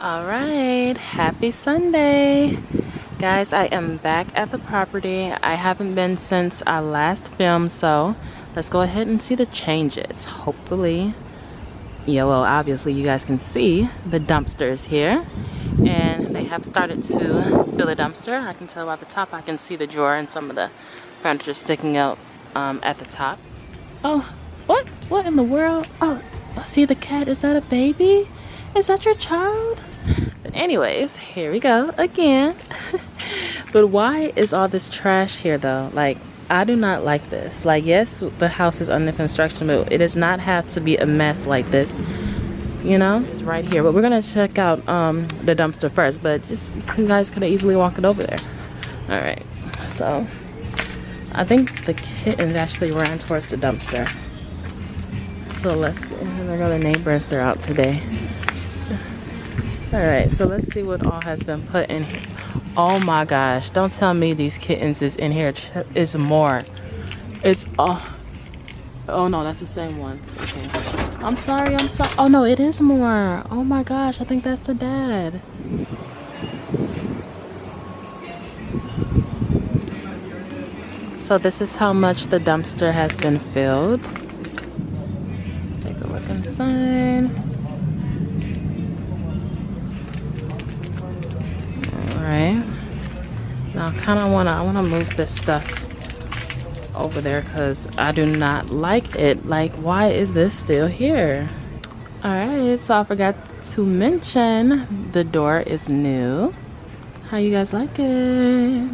All right, happy Sunday. Guys, I am back at the property. I haven't been since our last film, so let's go ahead and see the changes. Hopefully, yeah, well, obviously you guys can see the dumpsters here. And they have started to fill the dumpster. I can tell by the top, I can see the drawer and some of the furniture sticking out at the top. Oh, what? What in the world? Oh, see the cat, is that a baby? Is that your child? But anyways, here we go again. But why is all this trash here though? Like, I do not like this. Like, yes, the house is under construction, but it does not have to be a mess like this. You know, it's right here. But we're gonna check out the dumpster first, but just, you guys could have easily walked it over there. All right, so I think the kittens actually ran towards the dumpster. So let's, there go the neighbors, they're out today. All right, so let's see what all has been put in here. Oh my gosh, don't tell me these kittens is in here. It's more. It's, oh no, that's the same one. Okay. I'm sorry. Oh no, it is more. Oh my gosh, I think that's the dad. So this is how much the dumpster has been filled. Take a look inside. Alright. Now I wanna move this stuff over there because I do not like it. Like, why is this still here? Alright, so I forgot to mention the door is new. How you guys like it?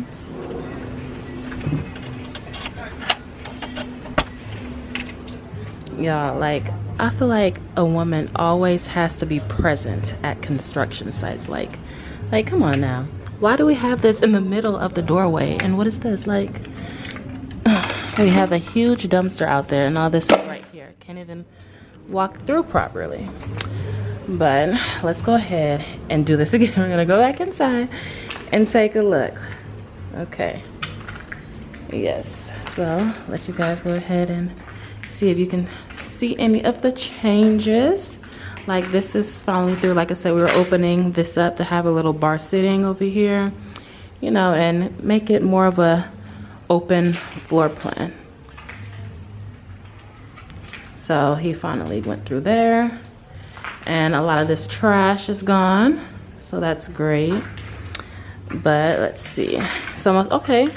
Y'all, like, I feel like a woman always has to be present at construction sites. Like come on now. Why do we have this in the middle of the doorway? And what is this? Like, we have a huge dumpster out there and all this is right here. Can't even walk through properly. But let's go ahead and do this again. We're gonna go back inside and take a look. Okay. Yes. So let you guys go ahead and see if you can see any of the changes. Like, this is following through. Like I said, we were opening this up to have a little bar sitting over here, you know, and make it more of a open floor plan. So he finally went through there and a lot of this trash is gone, so that's great. But let's see, so okay.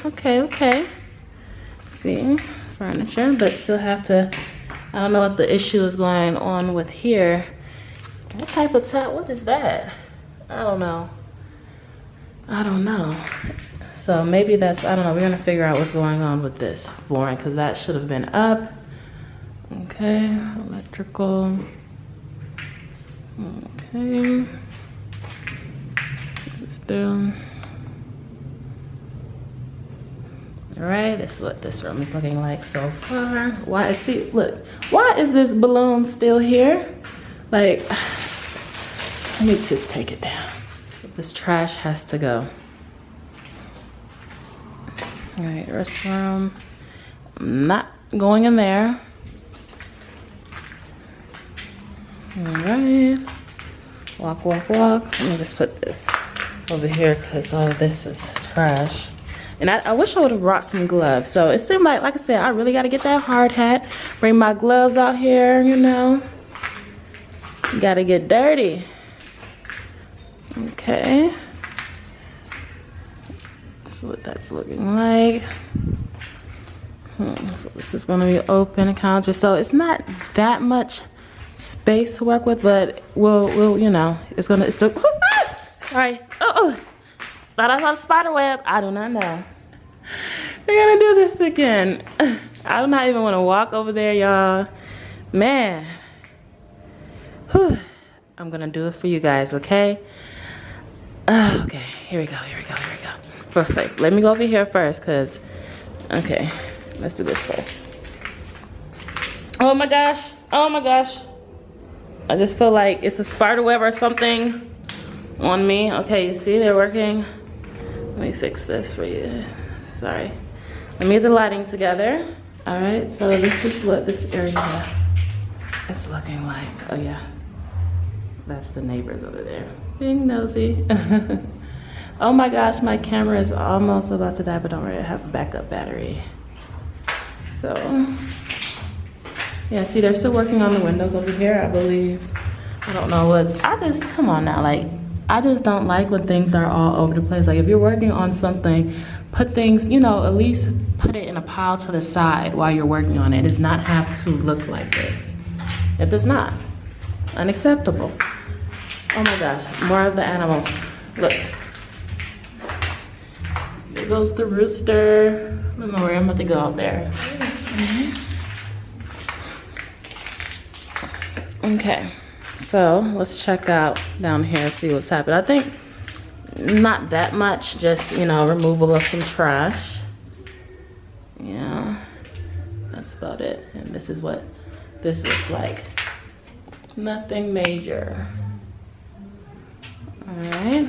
See, furniture, but still have to, I don't know what the issue is going on with here. What type of tile? What is that? I don't know. So maybe that's, I don't know. We're gonna figure out what's going on with this flooring because that should have been up. Okay, electrical. Okay. This is still. All right, this is what this room is looking like so far. Why is, see, look, why is this balloon still here? Like, let me just take it down. This trash has to go. All right, restroom. I'm not going in there. All right. Walk. Let me just put this over here because all of this is trash. And I wish I would have brought some gloves. So it seemed like I said, I really got to get that hard hat. Bring my gloves out here, you know. Got to get dirty. Okay. This is what that's looking like. So this is going to be open counter. So it's not that much space to work with, but we'll you know, it's still, sorry. Oh, thought I saw a spider web. I do not know. We're gonna do this again. I do not even want to walk over there, y'all. Man. Whew. I'm gonna do it for you guys, okay? Okay, here we go. First, like, let me go over here first, cause, okay, let's do this first. Oh my gosh. I just feel like it's a spider web or something on me. Okay, you see they're working. Let me fix this for you. Sorry. Let me get the lighting together. All right, so this is what this area is looking like. Oh yeah. That's the neighbors over there being nosy. Oh my gosh, my camera is almost about to die, but don't worry, I have a backup battery. So yeah, see, they're still working on the windows over here, I believe. I don't know what's, come on now, like, I just don't like when things are all over the place. Like, if you're working on something, put things, you know, at least put it in a pile to the side while you're working on it. It does not have to look like this. It does not. Unacceptable. Oh my gosh, more of the animals. Look. There goes the rooster. Don't worry, I'm about to go out there. Okay, so let's check out down here and see what's happening. I think not that much, just, you know, removal of some trash. Yeah, that's about it. And this is what this looks like. Nothing major. All right.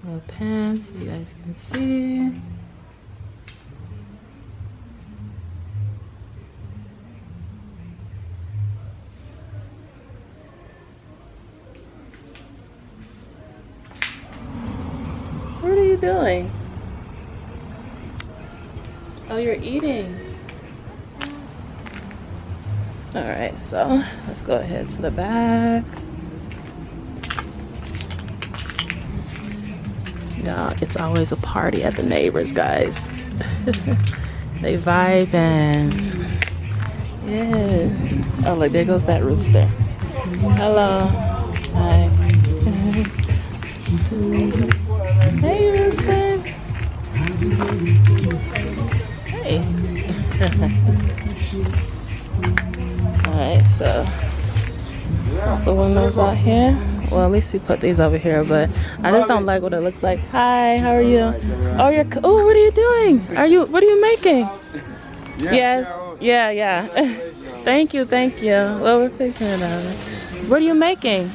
So pants, you guys can see. What are you doing? Oh, you're eating. All right, so let's go ahead to the back. Yeah, it's always a party at the neighbors, guys. They vibe and yeah. Oh, look, there goes that rooster. Hello. Hi. Hey, rooster. Hey. Alright, so that's the windows out here. Well, at least he put these over here, but I just don't like what it looks like. Hi, how are you? Oh, oh, what are you doing? What are you making? Yes. Yeah. Thank you. Well, we're fixing it out. What are you making?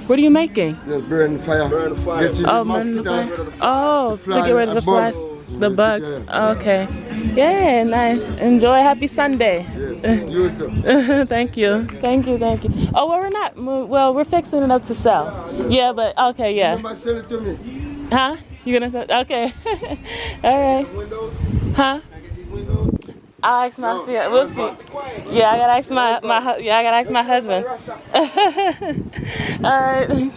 What are you making? Just burn the fire. Burn the fire. Oh, to get rid of the flies. The bugs. Okay. Yeah, nice. Enjoy. Happy Sunday. Yes, you too. Thank you. Oh, well, we're not. Well, we're fixing it up to sell. Yeah, but okay, yeah. You might sell it to me. Huh? You gonna sell? Okay. All right. Huh? I'll ask my fiance. We'll see. Yeah, I gotta ask my husband. All right.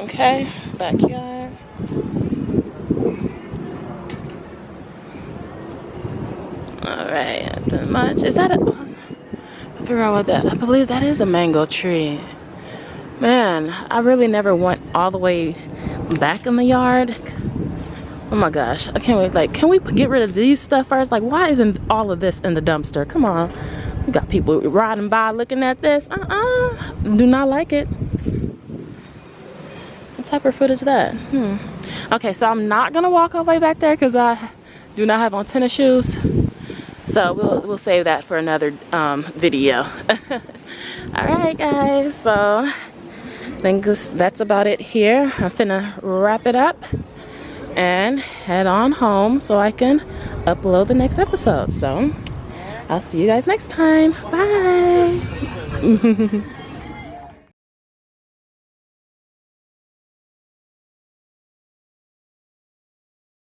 Okay, backyard. All right, nothing much. Is that I figure out what that. I believe that is a mango tree. Man, I really never went all the way back in the yard. Oh my gosh, I can't wait. Like, can we get rid of these stuff first? Like, why isn't all of this in the dumpster? Come on. We got people riding by looking at this. Do not like it. What type of fruit is that? Okay, so I'm not gonna walk all the way back there because I do not have on tennis shoes. So we'll save that for another video. All right, guys. So I think that's about it here. I'm finna wrap it up and head on home so I can upload the next episode. So I'll see you guys next time. Bye.